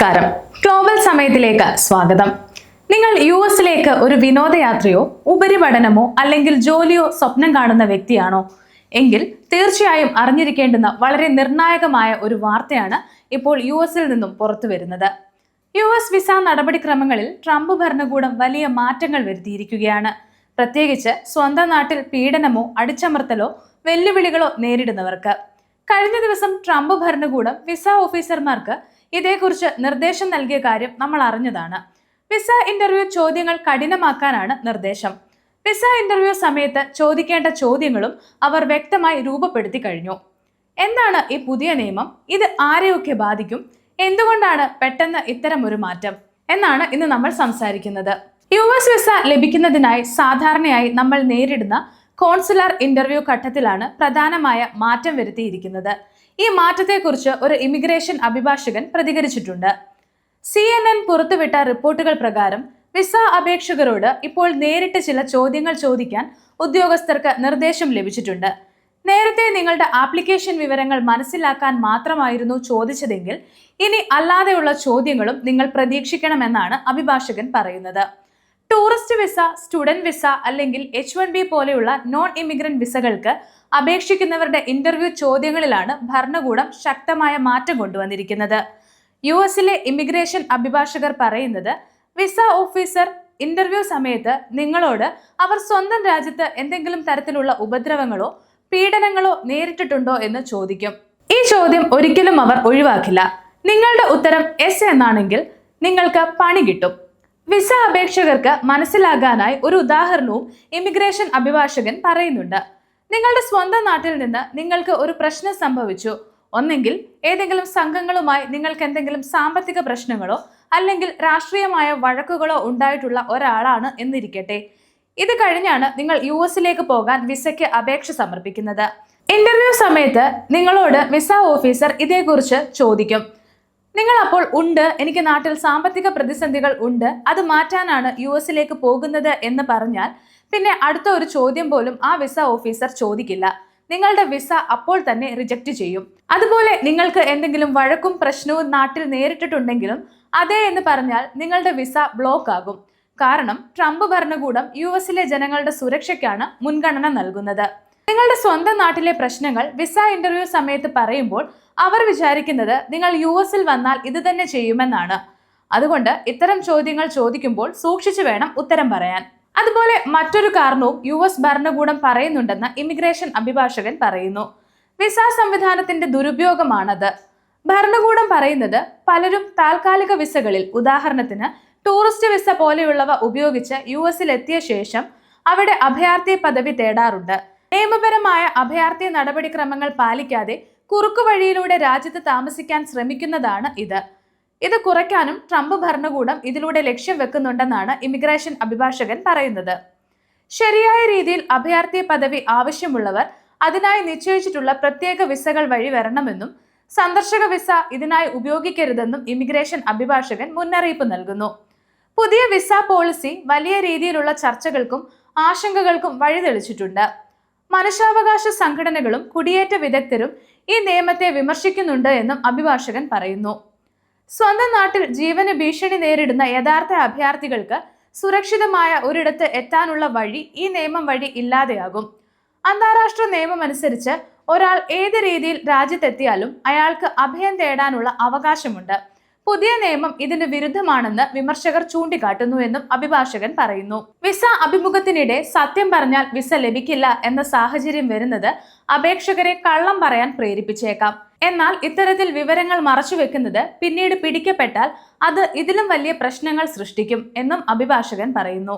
നമസ്കാരം. ഗ്ലോബൽ സമയത്തിലേക്ക് സ്വാഗതം. നിങ്ങൾ യുഎസിലേക്ക് ഒരു വിനോദയാത്രയോ ഉപരിപഠനമോ അല്ലെങ്കിൽ ജോലിയോ സ്വപ്നം കാണുന്ന വ്യക്തിയാണോ എങ്കിൽ തീർച്ചയായും അറിഞ്ഞിരിക്കേണ്ടുന്ന വളരെ നിർണായകമായ ഒരു വാർത്തയാണ് ഇപ്പോൾ യുഎസിൽ നിന്നും പുറത്തു വരുന്നത്. യുഎസ് വിസ നടപടിക്രമങ്ങളിൽ ട്രംപ് ഭരണകൂടം വലിയ മാറ്റങ്ങൾ വരുത്തിയിരിക്കുകയാണ്. പ്രത്യേകിച്ച് സ്വന്തം നാട്ടിൽ പീഡനമോ അടിച്ചമർത്തലോ വെല്ലുവിളികളോ നേരിടുന്നവർക്ക്. കഴിഞ്ഞ ദിവസം ട്രംപ് ഭരണകൂടം വിസ ഓഫീസർമാർക്ക് ഇതേക്കുറിച്ച് നിർദ്ദേശം നൽകിയ കാര്യം നമ്മൾ അറിഞ്ഞതാണ്. വിസ ഇന്റർവ്യൂ ചോദ്യങ്ങൾ കഠിനമാക്കാനാണ് നിർദ്ദേശം. വിസ ഇന്റർവ്യൂ സമയത്ത് ചോദിക്കേണ്ട ചോദ്യങ്ങളും അവർ വ്യക്തമായി രൂപപ്പെടുത്തി കഴിഞ്ഞു. എന്താണ് ഈ പുതിയ നിയമം? ഇത് ആരെയൊക്കെ ബാധിക്കും? എന്തുകൊണ്ടാണ് പെട്ടെന്ന് ഇത്തരം ഒരു മാറ്റം എന്നാണ് ഇന്ന് നമ്മൾ സംസാരിക്കുന്നത്. യുഎസ് വിസ ലഭിക്കുന്നതിനായി സാധാരണയായി നമ്മൾ നേരിടുന്ന കോൺസുലർ ഇന്റർവ്യൂ ഘട്ടത്തിലാണ് പ്രധാനമായ മാറ്റം വരുത്തിയിരിക്കുന്നത്. ഈ മാറ്റത്തെക്കുറിച്ച് ഒരു ഇമിഗ്രേഷൻ അഭിഭാഷകൻ പ്രതികരിച്ചിട്ടുണ്ട്. CNN പുറത്തുവിട്ട റിപ്പോർട്ടുകൾ പ്രകാരം വിസ അപേക്ഷകരോട് ഇപ്പോൾ നേരിട്ട് ചില ചോദ്യങ്ങൾ ചോദിക്കാൻ ഉദ്യോഗസ്ഥർക്ക് നിർദ്ദേശം ലഭിച്ചിട്ടുണ്ട്. നേരത്തെ നിങ്ങളുടെ ആപ്ലിക്കേഷൻ വിവരങ്ങൾ മനസ്സിലാക്കാൻ മാത്രമായിരുന്നു ചോദിച്ചതെങ്കിൽ ഇനി അല്ലാതെയുള്ള ചോദ്യങ്ങളും നിങ്ങൾ പ്രതീക്ഷിക്കണമെന്നാണ് അഭിഭാഷകൻ പറയുന്നത്. ടൂറിസ്റ്റ് വിസ, സ്റ്റുഡന്റ് വിസ അല്ലെങ്കിൽ H-1B പോലെയുള്ള നോൺ ഇമിഗ്രന്റ് വിസകൾക്ക് അപേക്ഷിക്കുന്നവരുടെ ഇന്റർവ്യൂ ചോദ്യങ്ങളിലാണ് ഭരണകൂടം ശക്തമായ മാറ്റം കൊണ്ടുവന്നിരിക്കുന്നത്. യുഎസിലെ ഇമിഗ്രേഷൻ അഭിഭാഷകർ പറയുന്നത്, വിസ ഓഫീസർ ഇന്റർവ്യൂ സമയത്ത് നിങ്ങളോട് അവർ സ്വന്തം രാജ്യത്ത് എന്തെങ്കിലും തരത്തിലുള്ള ഉപദ്രവങ്ങളോ പീഡനങ്ങളോ നേരിട്ടിട്ടുണ്ടോ എന്ന് ചോദിക്കും. ഈ ചോദ്യം ഒരിക്കലും അവർ ഒഴിവാക്കില്ല. നിങ്ങളുടെ ഉത്തരം എസ് എന്നാണെങ്കിൽ നിങ്ങൾക്ക് പണി കിട്ടും. വിസ അപേക്ഷകർക്ക് മനസ്സിലാകാനായി ഒരു ഉദാഹരണവും ഇമിഗ്രേഷൻ അഭിഭാഷകൻ പറയുന്നുണ്ട്. നിങ്ങളുടെ സ്വന്തം നാട്ടിൽ നിന്ന് നിങ്ങൾക്ക് ഒരു പ്രശ്നം സംഭവിച്ചു. ഒന്നെങ്കിൽ ഏതെങ്കിലും സംഘങ്ങളുമായി നിങ്ങൾക്ക് എന്തെങ്കിലും സാമ്പത്തിക പ്രശ്നങ്ങളോ അല്ലെങ്കിൽ രാഷ്ട്രീയമായ വഴക്കുകളോ ഉണ്ടായിട്ടുള്ള ഒരാളാണ് എന്നിരിക്കട്ടെ. ഇത് കഴിഞ്ഞാണ് നിങ്ങൾ യുഎസിലേക്ക് പോകാൻ വിസയ്ക്ക് അപേക്ഷ സമർപ്പിക്കുന്നത്. ഇന്റർവ്യൂ സമയത്ത് നിങ്ങളോട് വിസ ഓഫീസർ ഇതേക്കുറിച്ച് ചോദിക്കും. നിങ്ങൾ അപ്പോൾ എനിക്ക് നാട്ടിൽ സാമ്പത്തിക പ്രതിസന്ധികൾ ഉണ്ട്, അത് മാറ്റാനാണ് യുഎസിലേക്ക് പോകുന്നത് എന്ന് പറഞ്ഞാൽ പിന്നെ അടുത്ത ഒരു ചോദ്യം പോലും ആ വിസ ഓഫീസർ ചോദിക്കില്ല. നിങ്ങളുടെ വിസ അപ്പോൾ തന്നെ റിജക്റ്റ് ചെയ്യും. അതുപോലെ നിങ്ങൾക്ക് എന്തെങ്കിലും വഴക്കും പ്രശ്നവും നാട്ടിൽ നേരിട്ടിട്ടുണ്ടെങ്കിലും അതെ എന്ന് പറഞ്ഞാൽ നിങ്ങളുടെ വിസ ബ്ലോക്ക് ആകും. കാരണം ട്രംപ് ഭരണകൂടം യുഎസിലെ ജനങ്ങളുടെ സുരക്ഷയ്ക്കാണ് മുൻഗണന നൽകുന്നത്. നിങ്ങളുടെ സ്വന്തം നാട്ടിലെ പ്രശ്നങ്ങൾ വിസ ഇന്റർവ്യൂ സമയത്ത് പറയുമ്പോൾ അവർ വിചാരിക്കുന്നത് നിങ്ങൾ യുഎസിൽ വന്നാൽ ഇത് തന്നെ ചെയ്യുമെന്നാണ്. അതുകൊണ്ട് ഇത്തരം ചോദ്യങ്ങൾ ചോദിക്കുമ്പോൾ സൂക്ഷിച്ചു വേണം ഉത്തരം പറയാൻ. അതുപോലെ മറ്റൊരു കാരണവും യുഎസ് ഭരണകൂടം പറയുന്നുണ്ടെന്ന് ഇമിഗ്രേഷൻ അഭിഭാഷകൻ പറയുന്നു. വിസ സംവിധാനത്തിന്റെ ദുരുപയോഗമാണത്. ഭരണകൂടം പറയുന്നത് പലരും താൽക്കാലിക വിസകളിൽ, ഉദാഹരണത്തിന് ടൂറിസ്റ്റ് വിസ പോലെയുള്ളവ ഉപയോഗിച്ച് യുഎസിൽ എത്തിയ ശേഷം അവിടെ അഭയാർത്ഥി പദവി തേടാറുണ്ട്. നിയമപരമായ അഭയാർത്ഥി നടപടിക്രമങ്ങൾ പാലിക്കാതെ കുറുക്കുവഴിയിലൂടെ രാജ്യത്ത് താമസിക്കാൻ ശ്രമിക്കുന്നതാണ് ഇത് കുറയ്ക്കാനും ട്രംപ് ഭരണകൂടം ഇതിലൂടെ ലക്ഷ്യം വെക്കുന്നുണ്ടെന്നാണ് ഇമിഗ്രേഷൻ അഭിഭാഷകൻ പറയുന്നത്. ശരിയായ രീതിയിൽ അഭയാർത്ഥി പദവി ആവശ്യമുള്ളവർ അതിനായി നിശ്ചയിച്ചിട്ടുള്ള പ്രത്യേക വിസകൾ വഴി വരണമെന്നും സന്ദർശക വിസ ഇതിനായി ഉപയോഗിക്കരുതെന്നും ഇമിഗ്രേഷൻ അഭിഭാഷകൻ മുന്നറിയിപ്പ് നൽകുന്നു. പുതിയ വിസ പോളിസി വലിയ രീതിയിലുള്ള ചർച്ചകൾക്കും ആശങ്കകൾക്കും വഴിതെളിച്ചിട്ടുണ്ട്. മനുഷ്യാവകാശ സംഘടനകളും കുടിയേറ്റ വിദഗ്ധരും ഈ നിയമത്തെ വിമർശിക്കുന്നുണ്ട് എന്നും അഭിഭാഷകൻ പറയുന്നു. സ്വന്തം നാട്ടിൽ ജീവന് ഭീഷണി നേരിടുന്ന യഥാർത്ഥ അഭയാർത്ഥികൾക്ക് സുരക്ഷിതമായ ഒരിടത്ത് എത്താനുള്ള വഴി ഈ നിയമം വഴി ഇല്ലാതെയാകും. അന്താരാഷ്ട്ര നിയമം അനുസരിച്ച് ഒരാൾ ഏത് രീതിയിൽ രാജ്യത്തെത്തിയാലും അയാൾക്ക് അഭയം തേടാനുള്ള അവകാശമുണ്ട്. പുതിയ നിയമം ഇതിന് വിരുദ്ധമാണെന്ന് വിമർശകർ ചൂണ്ടിക്കാട്ടുന്നു എന്നും അഭിഭാഷകൻ പറയുന്നു. വിസ അഭിമുഖത്തിനിടെ സത്യം പറഞ്ഞാൽ വിസ ലഭിക്കില്ല എന്ന സാഹചര്യം വരുന്നത് അപേക്ഷകരെ കള്ളം പറയാൻ പ്രേരിപ്പിച്ചേക്കാം. എന്നാൽ ഇത്തരത്തിൽ വിവരങ്ങൾ മറച്ചുവെക്കുന്നത് പിന്നീട് പിടിക്കപ്പെട്ടാൽ അത് ഇതിലും വലിയ പ്രശ്നങ്ങൾ സൃഷ്ടിക്കും എന്നും അഭിഭാഷകൻ പറയുന്നു.